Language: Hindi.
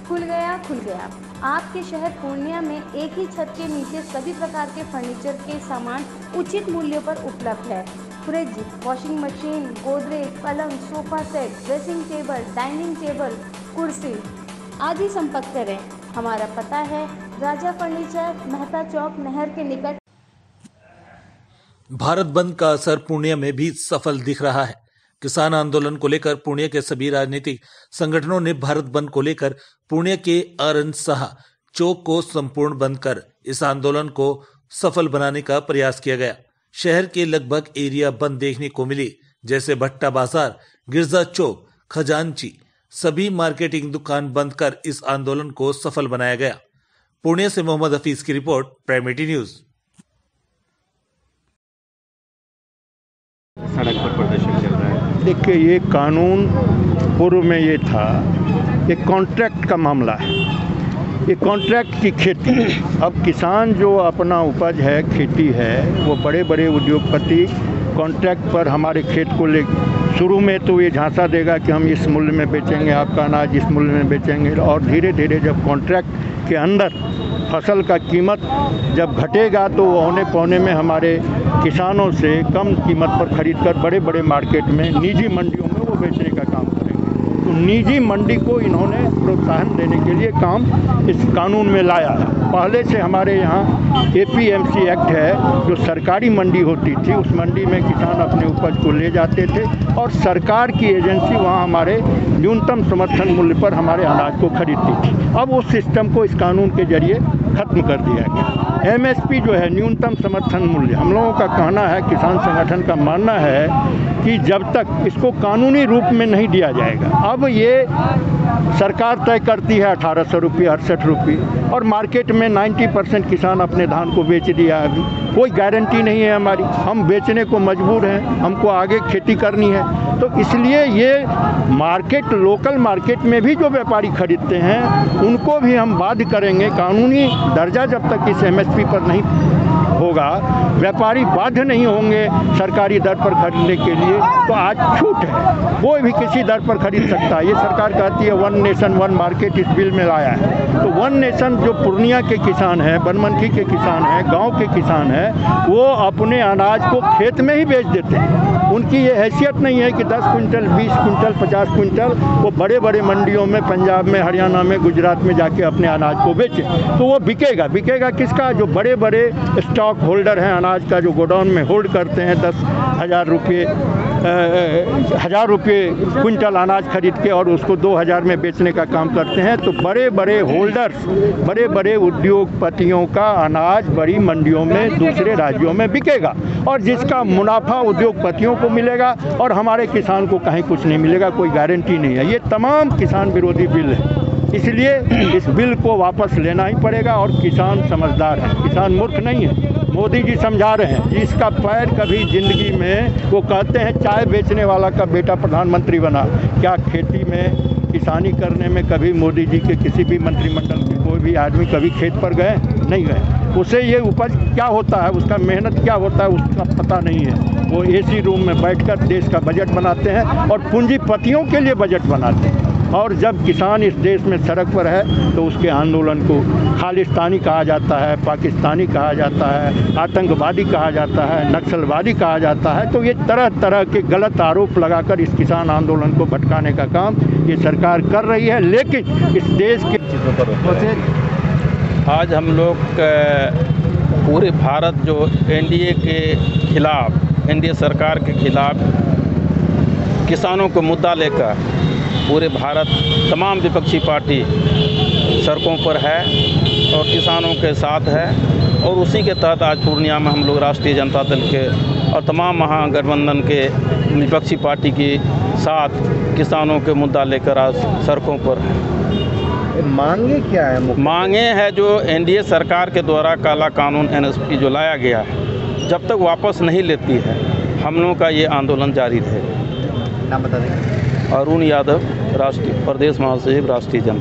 खुल गया। आपके शहर पूर्णिया में एक ही छत के नीचे सभी प्रकार के फर्नीचर के सामान उचित मूल्यों पर उपलब्ध है। फ्रिज, वॉशिंग मशीन, गोदरेज, पलंग, sofa set, dressing table, dining table, कुर्सी आदि संपर्क करें। हमारा पता है राजा फर्नीचर, मेहता चौक, नहर के निकट। भारत बंद का असर पूर्णिया में भी सफल दिख रहा है। किसान आंदोलन को लेकर पूर्णिया के सभी राजनीतिक संगठनों ने भारत बंद को लेकर पूर्णिया के आनंद शाह चौक को संपूर्ण बंद कर इस आंदोलन को सफल बनाने का प्रयास किया गया। शहर के लगभग एरिया बंद देखने को मिली, जैसे भट्टा बाजार, गिरजा चौक, खजांची। सभी मार्केटिंग दुकान बंद कर इस आंदोलन को सफल बनाया गया। पूर्णिया से मोहम्मद हफीज की रिपोर्ट, प्राइम न्यूज। सड़क पर प्रदर्शन चल रहा है। देखिए, ये कानून पूर्व में ये था, ये कॉन्ट्रैक्ट का मामला है, ये कॉन्ट्रैक्ट की खेती। अब किसान जो अपना उपज है, खेती है, वो बड़े बड़े उद्योगपति कॉन्ट्रैक्ट पर हमारे खेत को ले, शुरू में तो ये झांसा देगा कि हम इस मूल्य में बेचेंगे, आपका अनाज इस मूल्य में बेचेंगे, और धीरे धीरे जब कॉन्ट्रैक्ट के अंदर फसल का कीमत जब घटेगा तो वो औने पौने में हमारे किसानों से कम कीमत पर खरीदकर बड़े बड़े मार्केट में, निजी मंडियों में वो बेचने का काम करेंगे। तो निजी मंडी को इन्होंने प्रोत्साहन देने के लिए काम इस कानून में लाया है। पहले से हमारे यहाँ APMC एक्ट है, जो सरकारी मंडी होती थी, उस मंडी में किसान अपने उपज को ले जाते थे और सरकार की एजेंसी वहाँ हमारे न्यूनतम समर्थन मूल्य पर हमारे अनाज को खरीदती थी। अब उस सिस्टम को इस कानून के जरिए खत्म कर दिया गया। MSP जो है, न्यूनतम समर्थन मूल्य, हम लोगों का कहना है, किसान संगठन का मानना है कि जब तक इसको कानूनी रूप में नहीं दिया जाएगा, अब ये सरकार तय करती है 1800 रुपये, 68 रुपये, और मार्केट में 90% किसान अपने धान को बेच दिया है। अभी कोई गारंटी नहीं है हमारी, हम बेचने को मजबूर हैं, हमको आगे खेती करनी है। तो इसलिए ये मार्केट, लोकल मार्केट में भी जो व्यापारी खरीदते हैं उनको भी हम बाध्य करेंगे। कानूनी दर्जा जब तक इस MSP पर नहीं होगा, व्यापारी बाध्य नहीं होंगे सरकारी दर पर खरीदने के लिए, तो आज छूट है, कोई भी किसी दर पर खरीद सकता है। ये सरकार कहती है 1 नेशन 1 मार्केट इस बिल में लाया है। तो 1 नेशन जो पूर्णिया के किसान हैं, बनमनखी के किसान हैं, गांव के किसान हैं, वो अपने अनाज को खेत में ही बेच देते हैं। उनकी ये हैसियत नहीं है कि 10 क्विंटल, 20 क्विंटल, 50 क्विंटल वो बड़े बड़े मंडियों में, पंजाब में, हरियाणा में, गुजरात में जाके अपने अनाज को बेचें। तो वो बिकेगा किसका? जो बड़े बड़े स्टॉक होल्डर हैं अनाज का, जो गोडाउन में होल्ड करते हैं 10,000 रुपये, 1000 रुपये क्विंटल अनाज खरीद के और उसको 2000 में बेचने का काम करते हैं। तो बड़े बड़े होल्डर्स, बड़े बड़े उद्योगपतियों का अनाज बड़ी मंडियों में, दूसरे राज्यों में बिकेगा, और जिसका मुनाफा उद्योगपतियों को मिलेगा और हमारे किसान को कहीं कुछ नहीं मिलेगा, कोई गारंटी नहीं है। ये तमाम किसान विरोधी बिल है, इसलिए इस बिल को वापस लेना ही पड़ेगा। और किसान समझदार है, किसान मूर्ख नहीं है। मोदी जी समझा रहे हैं, जिसका पैर कभी जिंदगी में, वो कहते हैं चाय बेचने वाला का बेटा प्रधानमंत्री बना, क्या खेती में, किसानी करने में कभी मोदी जी के किसी भी मंत्रिमंडल के कोई भी आदमी कभी खेत पर गए? नहीं गए। उसे ये उपज क्या होता है, उसका मेहनत क्या होता है, उसका पता नहीं है। वो AC रूम में बैठकर देश का बजट बनाते हैं और पूंजीपतियों के लिए बजट बनाते हैं। और जब किसान इस देश में सड़क पर है तो उसके आंदोलन को खालिस्तानी कहा जाता है, पाकिस्तानी कहा जाता है, आतंकवादी कहा जाता है, नक्सलवादी कहा जाता है। तो ये तरह तरह के गलत आरोप लगाकर इस किसान आंदोलन को भटकाने का काम ये सरकार कर रही है। लेकिन इस देश के आज हम लोग पूरे भारत जो NDA के खिलाफ, NDA सरकार के खिलाफ किसानों को मुद्दा लेकर पूरे भारत तमाम विपक्षी पार्टी सड़कों पर है और किसानों के साथ है। और उसी के तहत आज पूर्णिया में हम लोग राष्ट्रीय जनता दल के और तमाम महागठबंधन के विपक्षी पार्टी के साथ किसानों के मुद्दा लेकर आज सड़कों पर है। मांगे क्या है? मांगे है जो NDA सरकार के द्वारा काला कानून NSP जो लाया गया है, जब तक वापस नहीं लेती है हम लोगों का ये आंदोलन जारी रहेगा। नाम बता देंगे? अरुण यादव, राष्ट्रीय प्रदेश महासचिव, राष्ट्रीय जनता।